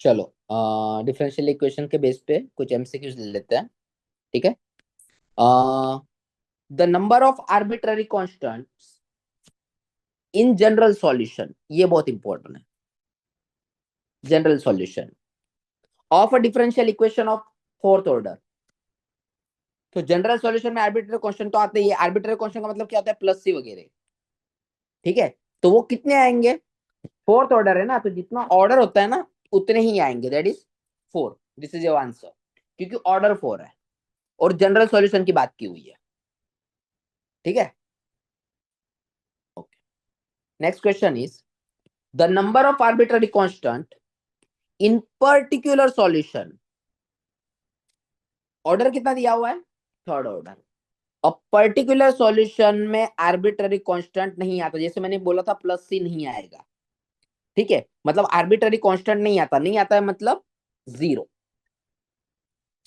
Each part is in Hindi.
चलो डिफरेंशियल इक्वेशन के बेस पे कुछ एमसीक्यूज ले लेते हैं। ठीक है। The number of arbitrary constants in general solution, ये बहुत इंपॉर्टेंट है। General solution of a differential equation of fourth order. तो जनरल सॉल्यूशन में आर्बिट्ररी कांस्टेंट तो आते ही है। आर्बिट्ररी कांस्टेंट का मतलब क्या होता है? प्लस सी वगैरह। ठीक है। तो वो कितने आएंगे? फोर्थ ऑर्डर है ना, तो जितना ऑर्डर होता है ना उतने ही आएंगे, that is 4। This is your answer, क्योंकि ऑर्डर 4 है और जनरल सॉल्यूशन की बात की हुई है। ठीक है। Okay, next question is the number of arbitrary constant in particular solution. Order कितना दिया हुआ है? Third order. अब पर्टिकुलर सॉल्यूशन में आर्बिट्ररी कांस्टेंट नहीं आता, जैसे मैंने बोला था प्लस सी नहीं आएगा। ठीक है, मतलब आर्बिट्ररी कांस्टेंट नहीं आता। नहीं आता है मतलब जीरो,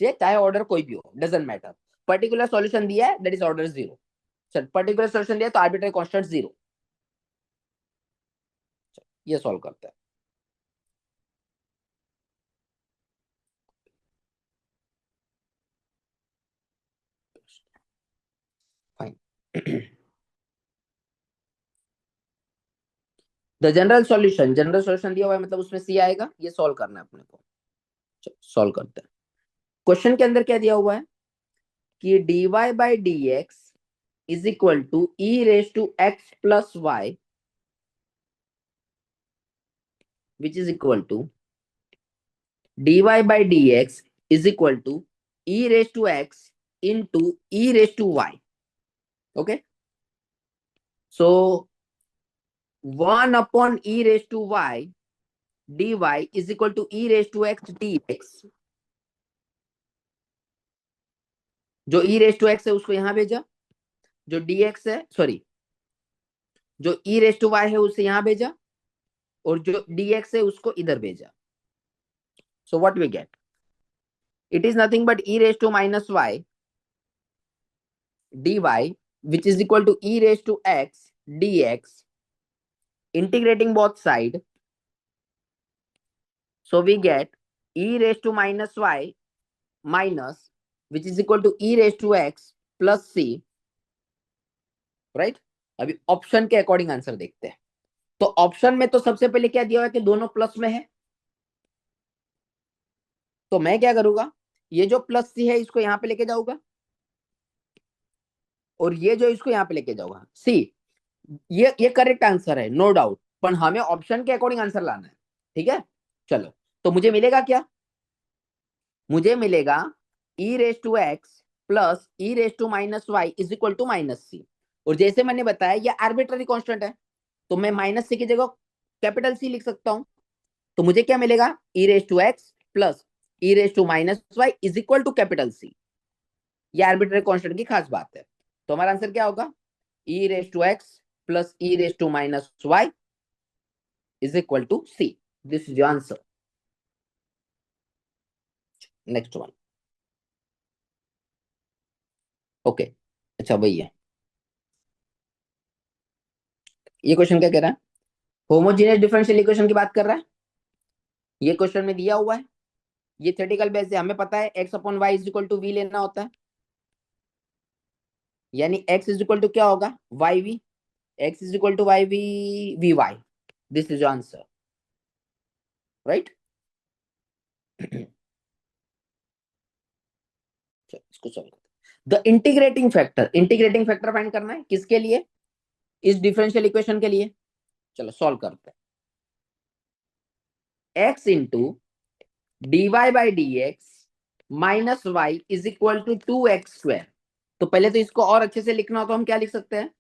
चाहे ऑर्डर कोई भी हो, डजंट मैटर। पर्टिकुलर सॉल्यूशन दिया है, दैट इज ऑर्डर जीरो। चल, पर्टिकुलर सॉल्यूशन दिया तो आर्बिट्ररी कांस्टेंट जीरो। ये सॉल्व करते हैं। फाइन। द जनरल सॉल्यूशन दिया हुआ है, मतलब उसमें सी आएगा। ये सॉल्व करना है अपने को। सॉल्व करते हैं। क्वेश्चन के अंदर क्या दिया हुआ है कि dy by D X is equal to E raise to x plus Y, which is equal to dy by dx is equal to e raised to x into e raised to y. Okay, so 1 upon e raised to y dy is equal to e raised to x dx. जो e raised to x है उसको यहां भेजा, जो dx है, सॉरी, जो e raised to y है उसे यहां भेजा, और जो dx है उसको इधर भेजा. So what we get? It is nothing but e raised to minus y dy, which is equal to e raised to x dx. Integrating both sides, so we get e raised to minus y minus, which is equal to e raised to x plus c. Right. अभी ऑप्शन के अकॉर्डिंग आंसर देखते हैं। तो ऑप्शन में तो सबसे पहले क्या दिया हुआ है कि दोनों प्लस में है, तो मैं क्या करूंगा, ये जो प्लस सी है इसको यहां पे लेके जाऊंगा, और ये जो इसको यहां पे लेके जाऊंगा सी। ये करेक्ट आंसर है, नो डाउट, पर हमें ऑप्शन के अकॉर्डिंग आंसर लाना है। ठीक है, चलो। तो मुझे मिलेगा क्या? मुझे मिलेगा e raise to x plus e raise to minus Y is equal to minus c. और जैसे मैंने बताया ये आर्बिट्ररी कांस्टेंट है, तो मैं माइनस सी की जगह कैपिटल सी लिख सकता हूं। तो मुझे क्या मिलेगा? e raise to x plus e raise to minus Y is equal to capital C. ये आर्बिट्ररी कांस्टेंट की खास बात है। तो हमारा आंसर क्या होगा? e raise to x plus e raise to minus Y is equal to C. This is your answer. Next one. Okay, अच्छा वही है। ये क्वेश्चन क्या कह रहा है? होमोजेनियस डिफरेंशियल इक्वेशन की बात कर रहा है। ये क्वेश्चन में दिया हुआ है, ये थ्योरेटिकल बेस है, हमें पता है x upon Y is equal to V लेना होता है, यानी x इज इक्वल टू क्या होगा? Y V. x is equal to Y V V Y. This is answer, right. इसको सॉल्व करते हैं। द इंटीग्रेटिंग फैक्टर फाइंड करना है किसके लिए? इस डिफरेंशियल इक्वेशन के लिए। चलो सॉल्व करते हैं। x into D Y by D X minus Y is equal to 2x²। तो पहले तो इसको और अच्छे से लिखना हो तो हम क्या लिख सकते हैं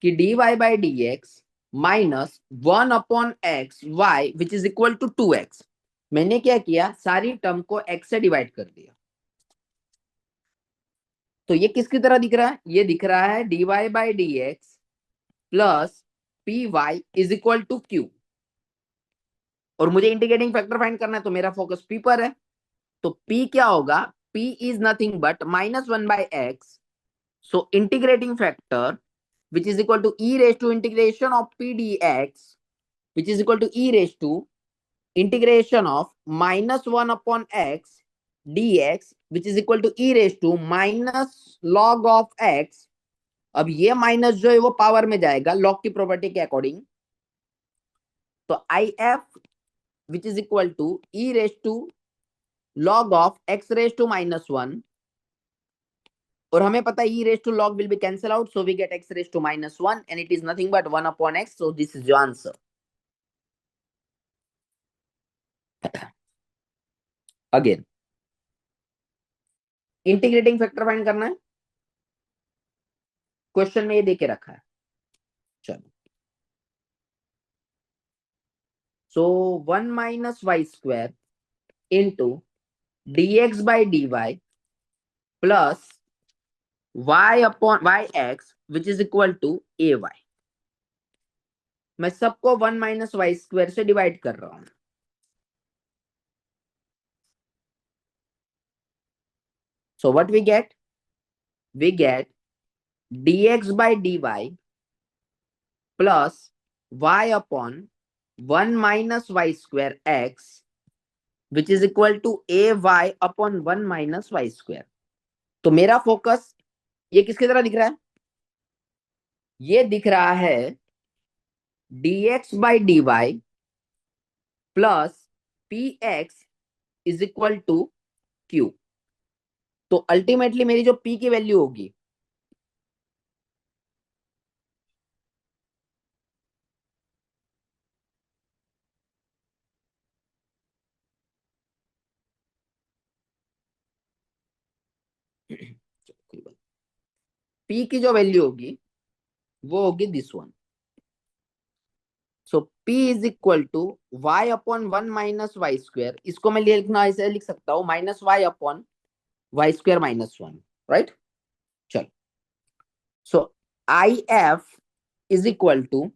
कि D Y by D X minus 1/x Y which is equal to 2x। मैंने क्या किया, सारी टर्म को x से डिवाइड कर दिया। तो ये किसकी तरह दिख रहा है? ये दिख रहा है D Y by D X plus P Y is equal to Q. और मुझे इंटीग्रेटिंग फैक्टर फाइंड करना है, तो मेरा फोकस p पर है। तो p क्या होगा? p is nothing but -1/x। So integrating factor which is equal to e raised to integration of p dx which is equal to e raised to integration of -1/x dx which is equal to E raise to minus log of x। अब ये माइनस जो है वो पावर में जाएगा लॉग की प्रॉपर्टी के अकॉर्डिंग। तो I F which is equal to E raise to log of x raised to -1, और हमें पता है e raised to log will be cancel out, so we get x raised to -1 and it is nothing but 1/x, so this is your answer. Again integrating factor find करना है, क्वेश्चन में ये देके रखा है। चलो, सो 1 minus Y square into dx by dy प्लस y upon Y X which is equal to A Y. मैं सबको 1 माइनस वाई स्क्वायर से डिवाइड कर रहा हूं। So what we get? We get dx by dy plus y upon 1 minus y square x which is equal to ay upon 1 minus y square। तो मेरा फोकस ये किसकी तरह दिख रहा है? ये दिख रहा है dx by dy plus px is equal to q। तो अल्टीमेटली मेरी जो p की वैल्यू होगी p की जो वैल्यू होगी वो होगी this one. So p is equal to y upon 1 minus Y square, इसको मैं लिखना ऐसे लिख सकता हूं minus y upon Y square -1, right. चलो, so I F is equal to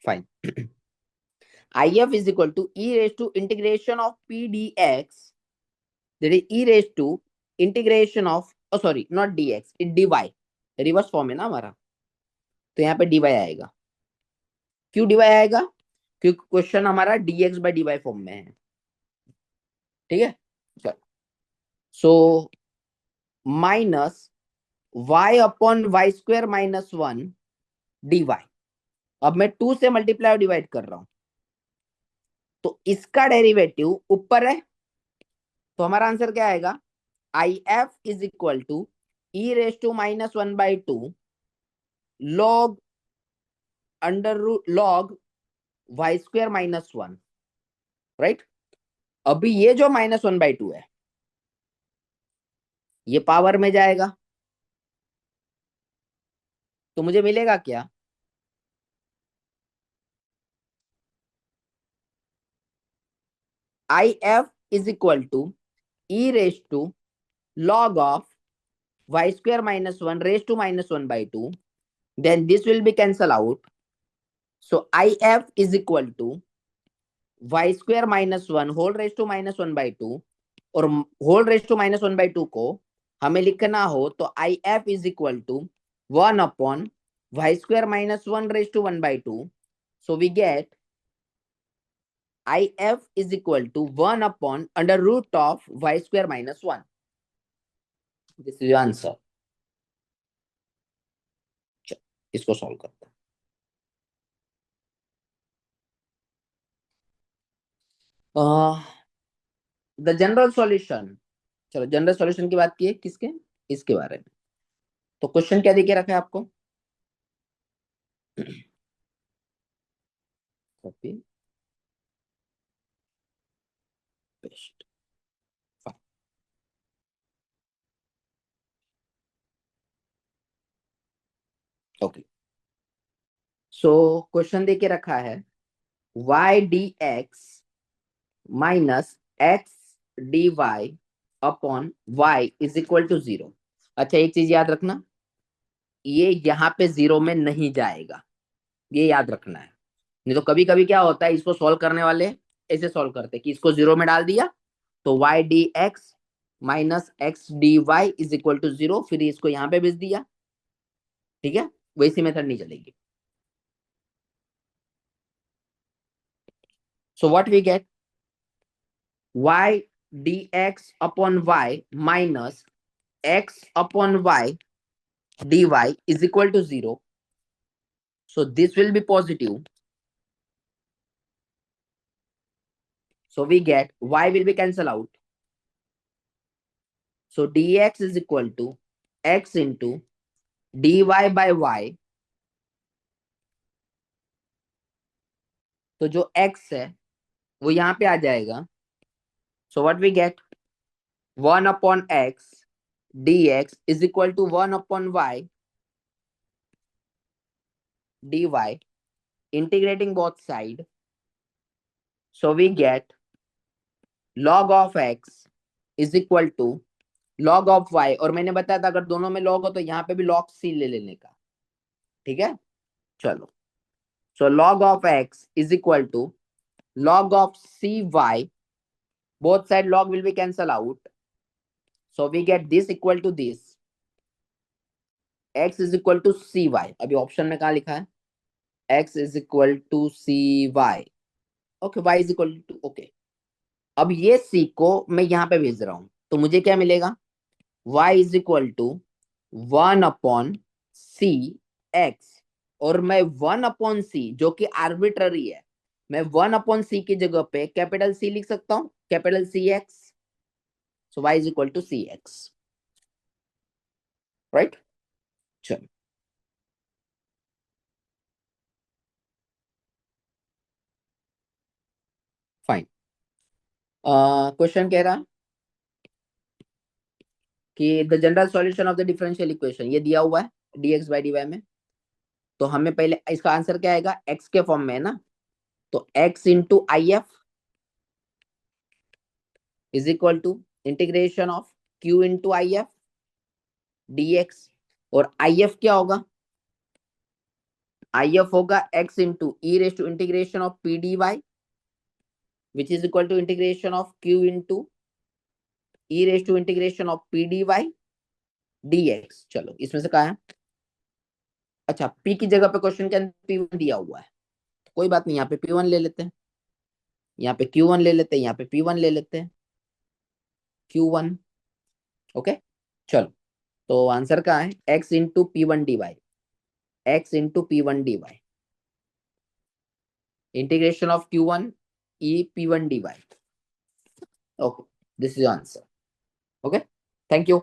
fine, I F is equal to E raise to integration of P d x, that is e raise to integration of, sorry not d x, it d y, reverse form है ना हमारा, तो यहाँ पे डी वाई आएगा। क्यों डी वाई आएगा? क्योंकि क्वेश्चन हमारा D X by D Y form में है, ठीक है। चलो, सो minus y upon Y square -1 dy। अब मैं 2 से मल्टीप्लाई डिवाइड कर रहा हूं, तो इसका डेरिवेटिव ऊपर है, तो हमारा आंसर क्या आएगा? I F is equal to E raise to -1/2 log under root log Y square -1, right. अभी ये जो -1/2 है ये पावर में जाएगा, तो मुझे मिलेगा क्या? I F is equal to E raise to log of y square -1 raised to -1/2, then this will be cancel out, so if is equal to y square -1 whole raised to -1/2, और whole raised to -1/2 को हमें लिखना हो तो if is equal to 1 upon y square -1 raised to 1/2, so we get if is equal to 1 upon under root of y square -1। This is your answer। इसको सॉल्व करते हैं। द जनरल सॉल्यूशन, चलो जनरल सॉल्यूशन की बात की है किसके, इसके बारे में। तो क्वेश्चन क्या देके रखा है आपको? Copy paste, okay. So question देके रखा है y dx minus X D Y upon y is equal to 0। अच्छा, एक चीज याद रखना, ये यहाँ पे 0 में नहीं जाएगा, ये याद रखना है। नहीं तो कभी कभी क्या होता है, इसको सॉल्व करने वाले ऐसे सॉल्व करते कि इसको 0 में डाल दिया तो y dx minus x dy is equal to 0, फिर इसको यहां पे भेज दिया, ठीक है, वैसी मेथड नहीं चलेगी। So what we get, y dx upon y minus x upon y dy is equal to 0. So this will be positive. So we get y will be cancel out. So dx is equal to x into dy by y. तो जो x है वो यहाँ पे आ जाएगा. So what we get, 1 upon x dx is equal to 1 upon y dy, integrating both side. So we get log of x is equal to log of y, और मैंने बताया था अगर दोनों में log हो तो यहाँ पे भी log c ले लेने का, ठीक है. चलो, so log of x is equal to log of cy, both side log will be cancel out, so we get this equal to this, x is equal to cy. अभी ऑप्शन में कहाँ लिखा है, x is equal to cy, okay, y is equal to, okay. अब ये c को मैं यहाँ पे भेज रहा हूं तो मुझे क्या मिलेगा, y is equal to 1 upon c x, और मैं 1 अपॉन सी जो कि आर्बिट्ररी है, मैं 1 अपॉन सी की जगह पे कैपिटल सी लिख सकता हूं, capital C X. So y is equal to C X, right. चलो, फाइन. क्वेश्चन कह रहा कि the general solution of the differential equation, ये दिया हुआ है dx बाई dy में, तो हमें पहले इसका आंसर क्या आएगा, x के फॉर्म में है ना, तो x into I F is equal to integration of q into I F dx, और आई एफ क्या होगा, आई एफ होगा x into E raise to integration of P D Y which is equal to integration of q into E raise to integration of P D Y dx. चलो, इसमें से कहा है, अच्छा p की जगह पे क्वेश्चन के अंदर p1 दिया हुआ है, तो कोई बात नहीं, यहाँ पे p1 ले लेते हैं, यहाँ पे q1 ले लेते हैं, यहाँ पे p1 ले लेते हैं, q1, ओके. चलो, तो आंसर क्या है, x into P one D Y, X into P one D Y, integration of q1 e p1 dy. Okay, this is the answer. Okay, thank you.